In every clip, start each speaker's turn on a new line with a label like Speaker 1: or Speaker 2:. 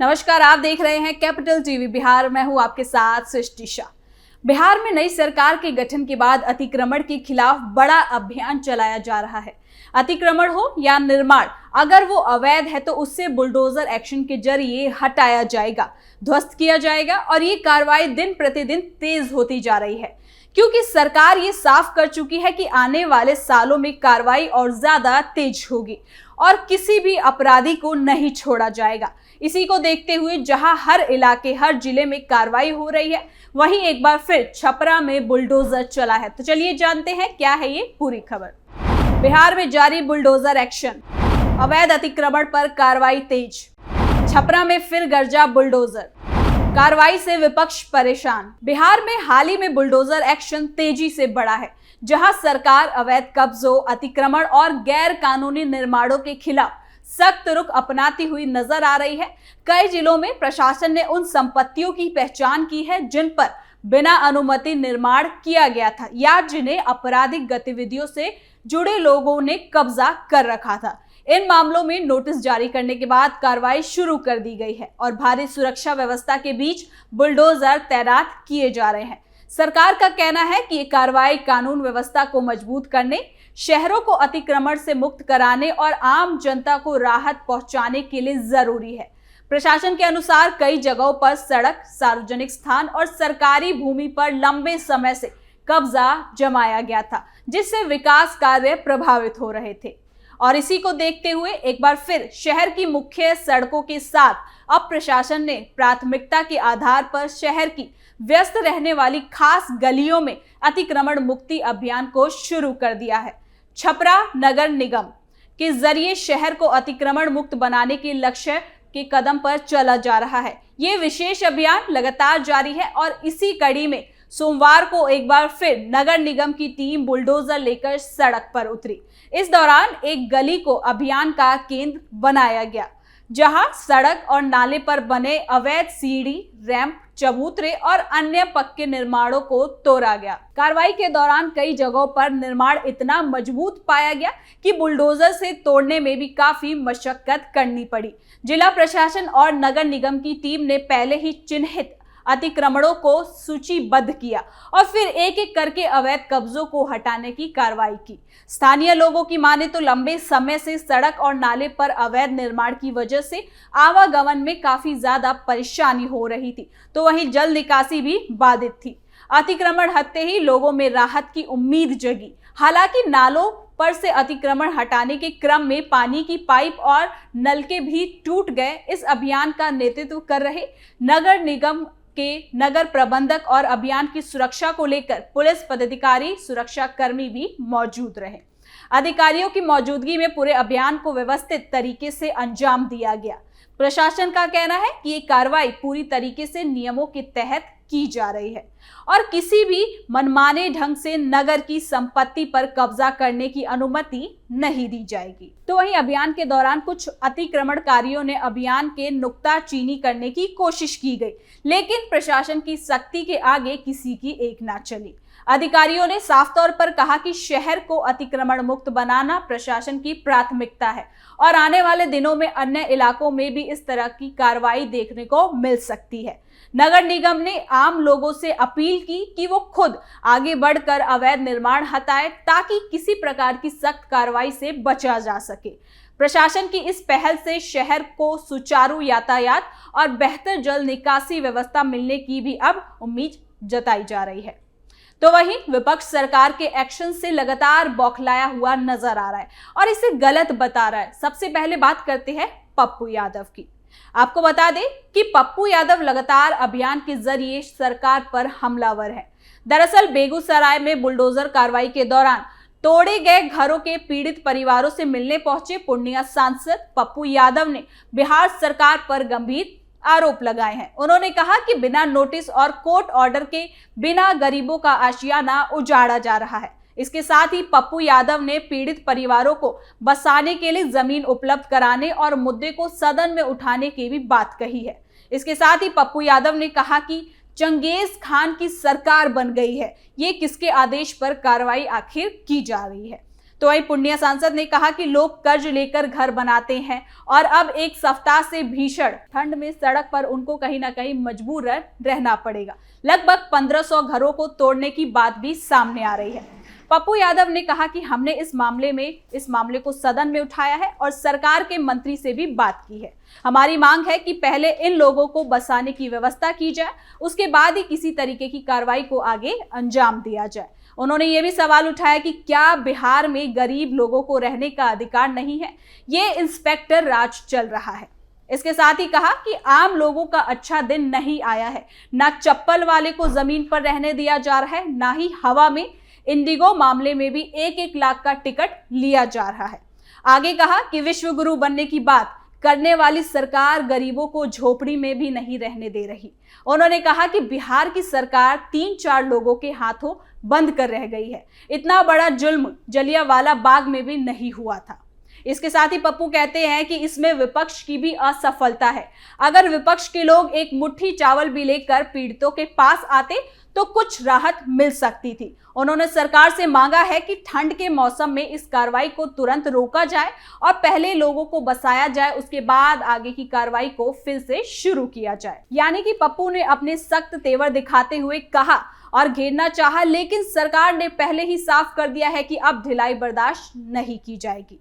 Speaker 1: नमस्कार, आप देख रहे हैं कैपिटल टीवी बिहार। मैं हूं आपके साथ सृष्टि शाह। बिहार में नई सरकार के गठन के बाद अतिक्रमण के खिलाफ बड़ा अभियान चलाया जा रहा है। अतिक्रमण हो या निर्माण, अगर वो अवैध है तो उससे बुलडोजर एक्शन के जरिए हटाया जाएगा, ध्वस्त किया जाएगा और ये कार्रवाई दिन प्रतिदिन तेज होती जा रही है, क्योंकि सरकार ये साफ कर चुकी है कि आने वाले सालों में कार्रवाई और ज्यादा तेज होगी और किसी भी अपराधी को नहीं छोड़ा जाएगा। इसी को देखते हुए जहां हर इलाके, हर जिले में कार्रवाई हो रही है, वहीं एक बार फिर छपरा में बुलडोजर चला है। तो चलिए जानते हैं क्या है ये पूरी खबर। बिहार में जारी बुलडोजर एक्शन, अवैध अतिक्रमण पर कार्रवाई तेज। छपरा में फिर गरजा बुलडोजर, कार्रवाई से विपक्ष परेशान। बिहार में हाल ही में बुलडोजर एक्शन तेजी से बढ़ा है, जहां सरकार अवैध कब्जों, अतिक्रमण और गैर कानूनी निर्माणों के खिलाफ सख्त रुख अपनाती हुई नजर आ रही है। कई जिलों में प्रशासन ने उन संपत्तियों की पहचान की है जिन पर बिना अनुमति निर्माण किया गया था या जिन्हें आपराधिक गतिविधियों से जुड़े लोगों ने कब्जा कर रखा था। इन मामलों में नोटिस जारी करने के बाद कार्रवाई शुरू कर दी गई है और भारी सुरक्षा व्यवस्था के बीच बुलडोजर तैनात किए जा रहे हैं। सरकार का कहना है कि ये कार्रवाई कानून व्यवस्था को मजबूत करने, शहरों को अतिक्रमण से मुक्त कराने और आम जनता को राहत पहुंचाने के लिए जरूरी है। प्रशासन के अनुसार कई जगहों पर सड़क, सार्वजनिक स्थान और सरकारी भूमि पर लंबे समय से कब्जा जमाया गया था, जिससे विकास कार्य प्रभावित हो रहे थे। और इसी को देखते हुए एक बार फिर शहर की मुख्य सड़कों के साथ अब प्रशासन ने प्राथमिकता के आधार पर शहर की व्यस्त रहने वाली खास गलियों में अतिक्रमण मुक्ति अभियान को शुरू कर दिया है। छपरा नगर निगम के जरिए शहर को अतिक्रमण मुक्त बनाने के लक्ष्य के कदम पर चला जा रहा है। ये विशेष अभियान लगातार जारी है और इसी कड़ी में सोमवार को एक बार फिर नगर निगम की टीम बुलडोजर लेकर सड़क पर उतरी। इस दौरान एक गली को अभियान का केंद्र बनाया गया, जहां सड़क और नाले पर बने अवैध सीढ़ी, रैंप, चबूतरे और अन्य पक्के निर्माणों को तोड़ा गया। कार्रवाई के दौरान कई जगहों पर निर्माण इतना मजबूत पाया गया कि बुलडोजर से तोड़ने में भी काफी मशक्कत करनी पड़ी। जिला प्रशासन और नगर निगम की टीम ने पहले ही चिन्हित अतिक्रमणों को सूचीबद्ध किया और फिर एक एक करके अवैध कब्जों को हटाने की कार्रवाई की। स्थानीय लोगों की माने तो लंबे समय से सड़क और नाले पर अवैध निर्माण की वजह से आवागमन में काफी ज्यादा परेशानी हो रही थी, तो वहीं जल निकासी भी बाधित थी। अतिक्रमण हटते ही लोगों में राहत की उम्मीद जगी। हालांकि नालों पर से अतिक्रमण हटाने के क्रम में पानी की पाइप और नलके भी टूट गए। इस अभियान का नेतृत्व कर रहे नगर निगम के नगर प्रबंधक और अभियान की सुरक्षा को लेकर पुलिस पदाधिकारी, सुरक्षा कर्मी भी मौजूद रहे। अधिकारियों की मौजूदगी में पूरे अभियान को व्यवस्थित तरीके से अंजाम दिया गया। प्रशासन का कहना है कि ये कार्रवाई पूरी तरीके से नियमों के तहत की जा रही है और किसी भी मनमाने ढंग से नगर की संपत्ति पर कब्जा करने की अनुमति नहीं दी जाएगी। तो वहीं अभियान के दौरान कुछ अतिक्रमणकारियों ने अभियान के नुक्ताचीनी करने की कोशिश की गई, लेकिन प्रशासन की सख्ती के आगे किसी की एक ना चली। अधिकारियों ने साफ तौर पर कहा कि शहर को अतिक्रमण मुक्त बनाना प्रशासन की प्राथमिकता है और आने वाले दिनों में अन्य इलाकों में भी इस तरह की कार्रवाई देखने को मिल सकती है। नगर निगम ने आम लोगों से अपील की कि वो खुद आगे बढ़कर अवैध निर्माण हटाए, ताकि किसी प्रकार की सख्त कार्रवाई से बचा जा सके। प्रशासन की इस पहल से शहर को सुचारू यातायात और बेहतर जल निकासी व्यवस्था मिलने की भी अब उम्मीद जताई जा रही है। तो वहीं विपक्ष सरकार के एक्शन से लगातार बौखलाया हुआ नजर आ रहा है और इसे गलत बता रहा है। सबसे पहले बात करते हैं पप्पू यादव की। आपको बता दें कि पप्पू यादव लगातार अभियान के जरिए सरकार पर हमलावर है। दरअसल बेगूसराय में बुलडोजर कार्रवाई के दौरान तोड़े गए घरों के पीड़ित परिवारों से मिलने पहुंचे पूर्णिया सांसद पप्पू यादव ने बिहार सरकार पर गंभीर आरोप लगाए हैं। उन्होंने कहा कि बिना नोटिस और कोर्ट ऑर्डर के बिना गरीबों का आशियाना उजाड़ा जा रहा है। इसके साथ ही पप्पू यादव ने पीड़ित परिवारों को बसाने के लिए जमीन उपलब्ध कराने और मुद्दे को सदन में उठाने की भी बात कही है। इसके साथ ही पप्पू यादव ने कहा कि चंगेज खान की सरकार बन गई है, ये किसके आदेश पर कार्रवाई आखिर की जा रही है। तो वहीं पुण्या सांसद ने कहा कि लोग कर्ज लेकर घर बनाते हैं और अब एक सप्ताह से भीषण ठंड में सड़क पर उनको कहीं ना कहीं मजबूर रहना पड़ेगा। लगभग 1500 घरों को तोड़ने की बात भी सामने आ रही है। पप्पू यादव ने कहा कि हमने इस मामले को सदन में उठाया है और सरकार के मंत्री से भी बात की है। हमारी मांग है कि पहले इन लोगों को बसाने की व्यवस्था की जाए, उसके बाद ही किसी तरीके की कार्रवाई को आगे अंजाम दिया जाए। उन्होंने ये भी सवाल उठाया कि क्या बिहार में गरीब लोगों को रहने का अधिकार नहीं है? ये इंस्पेक्टर राज चल रहा है। इसके साथ ही कहा कि आम लोगों का अच्छा दिन नहीं आया है, ना चप्पल वाले को जमीन पर रहने दिया जा रहा है, ना ही हवा में। इंडिगो मामले में भी 1-1 लाख का टिकट लिया जा रहा है। आगे कहा कि विश्व गुरु बनने की बात करने वाली सरकार गरीबों को झोपड़ी में भी नहीं रहने दे रही। उन्होंने कहा कि बिहार की सरकार 3-4 लोगों के हाथों बंद कर रह गई है। इतना बड़ा जुल्म जलियांवाला बाग में भी नहीं हुआ था। इसके साथ ही पप्पू कहते हैं कि इसमें विपक्ष की भी असफलता है। अगर विपक्ष के लोग एक मुट्ठी चावल भी लेकर पीड़ितों के पास आते तो कुछ राहत मिल सकती थी। उन्होंने सरकार से मांगा है कि ठंड के मौसम में इस कार्रवाई को तुरंत रोका जाए और पहले लोगों को बसाया जाए, उसके बाद आगे की कार्रवाई को फिर से शुरू किया जाए। यानी कि पप्पू ने अपने सख्त तेवर दिखाते हुए कहा और घेरना चाहा, लेकिन सरकार ने पहले ही साफ कर दिया है कि अब ढिलाई बर्दाश्त नहीं की जाएगी।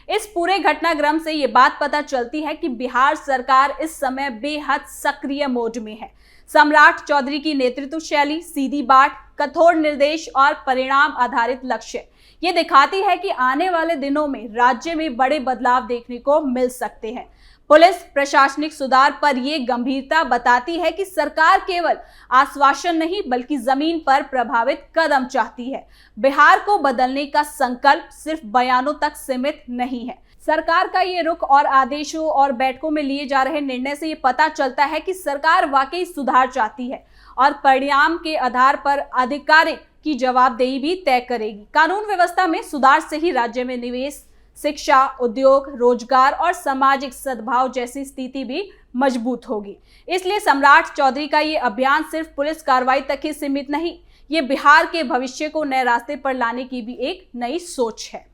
Speaker 1: इस पूरे घटनाक्रम से ये बात पता चलती है कि बिहार सरकार इस समय बेहद सक्रिय मोड में है। सम्राट चौधरी की नेतृत्व शैली, सीधी बात, कठोर निर्देश और परिणाम आधारित लक्ष्य ये दिखाती है कि आने वाले दिनों में राज्य में बड़े बदलाव देखने को मिल सकते हैं। पुलिस प्रशासनिक सुधार पर यह गंभीरता बताती है कि सरकार केवल आश्वासन नहीं बल्कि जमीन पर प्रभावित कदम चाहती है। बिहार को बदलने का संकल्प सिर्फ बयानों तक सीमित नहीं है। सरकार का ये रुख और आदेशों और बैठकों में लिए जा रहे निर्णय से ये पता चलता है कि सरकार वाकई सुधार चाहती है और परिणाम के आधार पर आधिकारिक की जवाबदेही भी तय करेगी। कानून व्यवस्था में सुधार से ही राज्य में निवेश, शिक्षा, उद्योग, रोजगार और सामाजिक सद्भाव जैसी स्थिति भी मजबूत होगी। इसलिए सम्राट चौधरी का ये अभियान सिर्फ पुलिस कार्रवाई तक ही सीमित नहीं, ये बिहार के भविष्य को नए रास्ते पर लाने की भी एक नई सोच है।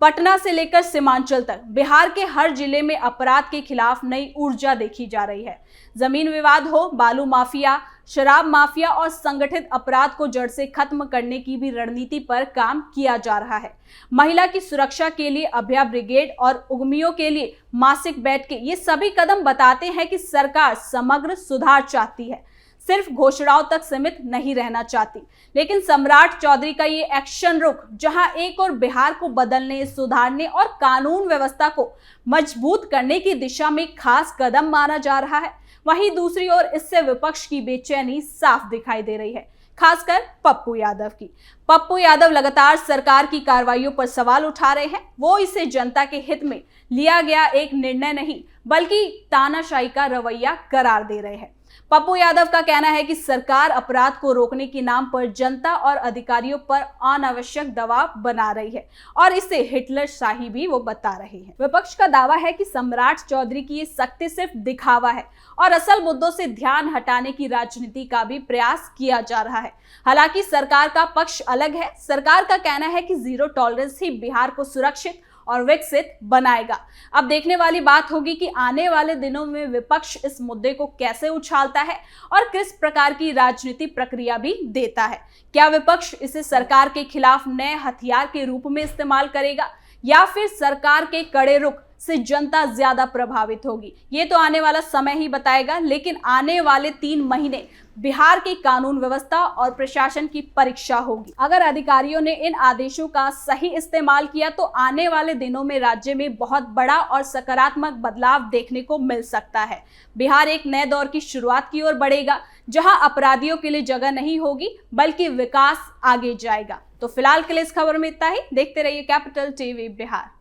Speaker 1: पटना से लेकर सीमांचल तक बिहार के हर जिले में अपराध के खिलाफ नई ऊर्जा देखी जा रही है। जमीन विवाद हो, बालू माफिया, शराब माफिया और संगठित अपराध को जड़ से खत्म करने की भी रणनीति पर काम किया जा रहा है। महिला की सुरक्षा के लिए अभया ब्रिगेड और उद्यमियों के लिए मासिक बैठकें, ये सभी कदम बताते हैं कि सरकार समग्र सुधार चाहती है, सिर्फ घोषणाओं तक सीमित नहीं रहना चाहती। लेकिन सम्राट चौधरी का ये एक्शन रुख, जहां एक और बिहार को बदलने, सुधारने और कानून व्यवस्था को मजबूत करने की दिशा में खास कदम माना जा रहा है, वहीं दूसरी ओर इससे विपक्ष की बेचैनी साफ दिखाई दे रही है, खासकर पप्पू यादव की। पप्पू यादव लगातार सरकार की कार्रवाइयों पर सवाल उठा रहे हैं। वो इसे जनता के हित में लिया गया एक निर्णय नहीं बल्कि तानाशाही का रवैया करार दे रहे हैं। पप्पू यादव का कहना है कि सरकार अपराध को रोकने के नाम पर जनता और अधिकारियों पर अनावश्यक दबाव बना रही है और इसे हिटलरशाही भी वो बता रहे हैं। विपक्ष का दावा है कि सम्राट चौधरी की ये सख्ती सिर्फ दिखावा है और असल मुद्दों से ध्यान हटाने की राजनीति का भी प्रयास किया जा रहा है। हालांकि सरकार का पक्ष अलग है। सरकार का कहना है कि जीरो टॉलरेंस ही बिहार को सुरक्षित और विकसित बनाएगा। अब देखने वाली बात होगी कि आने वाले दिनों में विपक्ष इस मुद्दे को कैसे उछालता है और किस प्रकार की राजनीति प्रक्रिया भी देता है। क्या विपक्ष इसे सरकार के खिलाफ नए हथियार के रूप में इस्तेमाल करेगा या फिर सरकार के कड़े रुख से जनता ज्यादा प्रभावित होगी? ये तो आने वाला समय ही बताएगा। लेकिन आने वाले 3 महीने बिहार की कानून व्यवस्था और प्रशासन की परीक्षा होगी। अगर अधिकारियों ने इन आदेशों का सही इस्तेमाल किया तो आने वाले दिनों में राज्य में बहुत बड़ा और सकारात्मक बदलाव देखने को मिल सकता है। बिहार एक नए दौर की शुरुआत की ओर बढ़ेगा, जहां अपराधियों के लिए जगह नहीं होगी बल्कि विकास आगे जाएगा। तो फिलहाल के लिए इस खबर में इतना ही। देखते रहिए कैपिटल टीवी बिहार।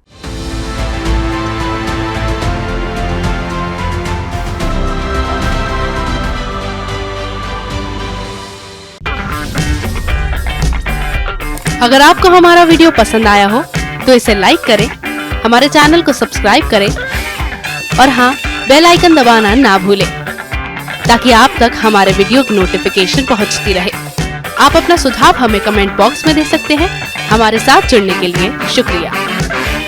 Speaker 2: अगर आपको हमारा वीडियो पसंद आया हो तो इसे लाइक करें, हमारे चैनल को सब्सक्राइब करें और हाँ, बेल आइकन दबाना ना भूलें ताकि आप तक हमारे वीडियो की नोटिफिकेशन पहुंचती रहे। आप अपना सुझाव हमें कमेंट बॉक्स में दे सकते हैं। हमारे साथ जुड़ने के लिए शुक्रिया।